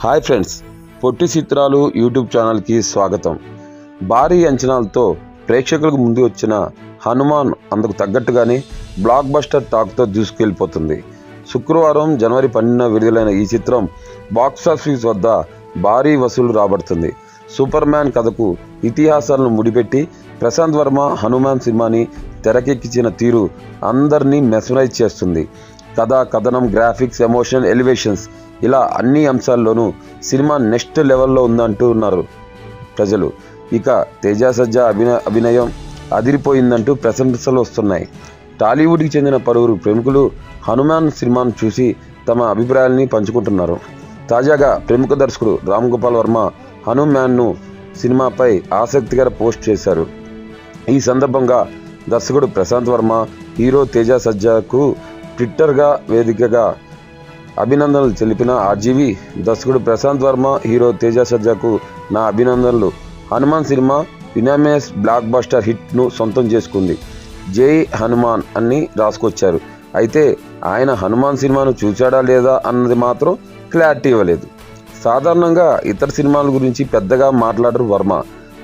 Hi friends, పొట్టి చిత్రాలు YouTube ఛానల్కి స్వాగతం. భారీ అంచనాలతో ప్రేక్షకులకు ముందు వచ్చిన హనుమాన్ అందుకు తగ్గట్టుగానే బ్లాక్ బస్టర్ టాక్తో దూసుకెళ్ళిపోతుంది. శుక్రవారం జనవరి 12న విడుదలైన ఈ చిత్రం బాక్సాఫీస్ వద్ద భారీ వసూలు రాబడుతుంది. సూపర్ మ్యాన్ కథకు ఇతిహాసాలను ముడిపెట్టి ప్రశాంత్ వర్మ హనుమాన్ సినిమాని తెరకెక్కించిన తీరు అందరినీ మెస్మరైజ్ చేస్తుంది. కథ, కథనం, గ్రాఫిక్స్, ఎమోషన్, ఎలివేషన్స్ ఇలా అన్ని అంశాల్లోనూ సినిమా నెక్స్ట్ లెవెల్లో ఉందంటున్నారు ప్రజలు. ఇక తేజ సజ్జా అభినయం అదిరిపోయిందంటూ ప్రశంసలు వస్తున్నాయి. టాలీవుడ్కి చెందిన పలువురు ప్రముఖులు హనుమాన్ సినిమాను చూసి తమ అభిప్రాయాలని పంచుకుంటున్నారు. తాజాగా ప్రముఖ దర్శకుడు రామ్ గోపాల్ వర్మ హనుమాన్ను సినిమాపై ఆసక్తికర పోస్ట్ చేశారు. ఈ సందర్భంగా దర్శకుడు ప్రశాంత్ వర్మ హీరో తేజ సజ్జాకు ట్విట్టర్గా వేదికగా అభినందనలు తెలిపిన ఆర్జీవి, దర్శకుడు ప్రశాంత్ వర్మ హీరో తేజ సజ్జాకు నా అభినందనలు. Hanuman cinema unanimous block buster హిట్ను సొంతం చేసుకుంది. జై హనుమాన్ అని రాసుకొచ్చారు. అయితే ఆయన హనుమాన్ సినిమాను చూశాడా లేదా అన్నది మాత్రం క్లారిటీ ఇవ్వలేదు. సాధారణంగా ఇతర సినిమాల గురించి పెద్దగా మాట్లాడరు వర్మ.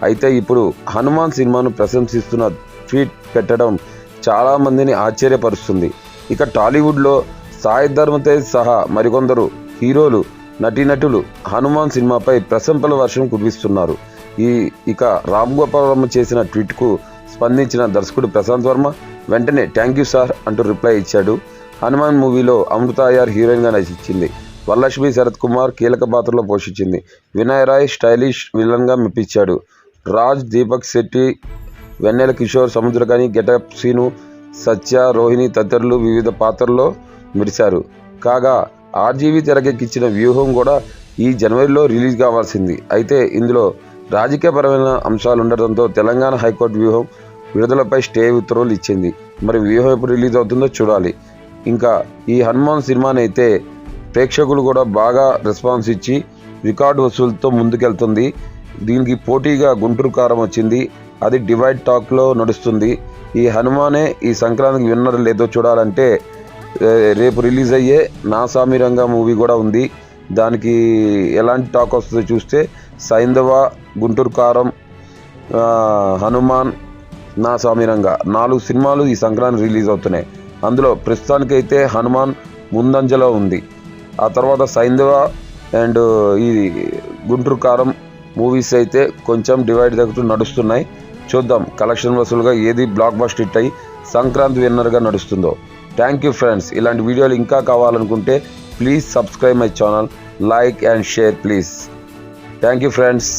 అయితే ఇప్పుడు హనుమాన్ సినిమాను ప్రశంసిస్తున్న ట్వీట్ పెట్టడం చాలామందిని ఆశ్చర్యపరుస్తుంది. ఇక టాలీవుడ్లో సాయి ధరమ్ తేజ్ సహా మరికొందరు హీరోలు, నటీనటులు హనుమాన్ సినిమాపై ప్రశంసల వర్షం కురిపిస్తున్నారు. ఇక రామ్ గోపాల్ వర్మ చేసిన ట్వీట్కు స్పందించిన దర్శకుడు ప్రశాంత్ వర్మ వెంటనే థ్యాంక్ యూ సార్ అంటూ రిప్లై ఇచ్చాడు. హనుమాన్ మూవీలో అమృత అయ్యర్ హీరోయిన్గా నటించింది. వరలక్ష్మి శరత్ కుమార్ కీలక పాత్రలో పోషించింది. వినయ్ రాయ్ స్టైలిష్ విలన్గా మెప్పించాడు. రాజ్, దీపక్ శెట్టి, వెన్నెల కిషోర్, సముద్రకాని, గెటప్ సీను, సత్య, రోహిణి తదితరులు వివిధ పాత్రల్లో మెరిశారు. కాగా ఆర్జీవి తెరకెక్కించిన వ్యూహం కూడా ఈ జనవరిలో రిలీజ్ కావాల్సింది. అయితే ఇందులో రాజకీయపరమైన అంశాలు ఉండటంతో తెలంగాణ హైకోర్టు వ్యూహం విడుదలపై స్టే ఉత్తర్వులు ఇచ్చింది. మరి వ్యూహం ఎప్పుడు రిలీజ్ అవుతుందో చూడాలి. ఇంకా ఈ హనుమాన్ సినిమాని అయితే ప్రేక్షకులు కూడా బాగా రెస్పాన్స్ ఇచ్చి రికార్డు వసూలుతో ముందుకెళ్తుంది. దీనికి పోటీగా గుంటూరు కారం వచ్చింది. అది డివైడ్ టాక్లో నడుస్తుంది. ఈ హనుమానే ఈ సంక్రాంతికి విన్నర్ లేదో చూడాలంటే రేపు రిలీజ్ అయ్యే నా సామిరంగా మూవీ కూడా ఉంది. దానికి ఎలాంటి టాక్ వస్తుందో చూస్తే సైంధవ, గుంటూరు కారం, హనుమాన్, నా సామిరంగా 4 సినిమాలు ఈ సంక్రాంతి రిలీజ్ అవుతున్నాయి. అందులో ప్రస్తుతానికైతే హనుమాన్ ముందంజలో ఉంది. ఆ తర్వాత సైంధవ అండ్ ఈ గుంటూరు కారం మూవీస్ అయితే కొంచెం డివైడ్ దగ్గర నడుస్తున్నాయి. చూద్దాం కలెక్షన్ వసూలుగా ఏది బ్లాక్ బస్టర్ హిట్ అయ్యి సంక్రాంతి విన్నర్గా నడుస్తుందో. Thank you friends. ఇలాంటి వీడియోలు ఇంకా కావాలనుకుంటే please subscribe my channel, like and share please. Thank you friends.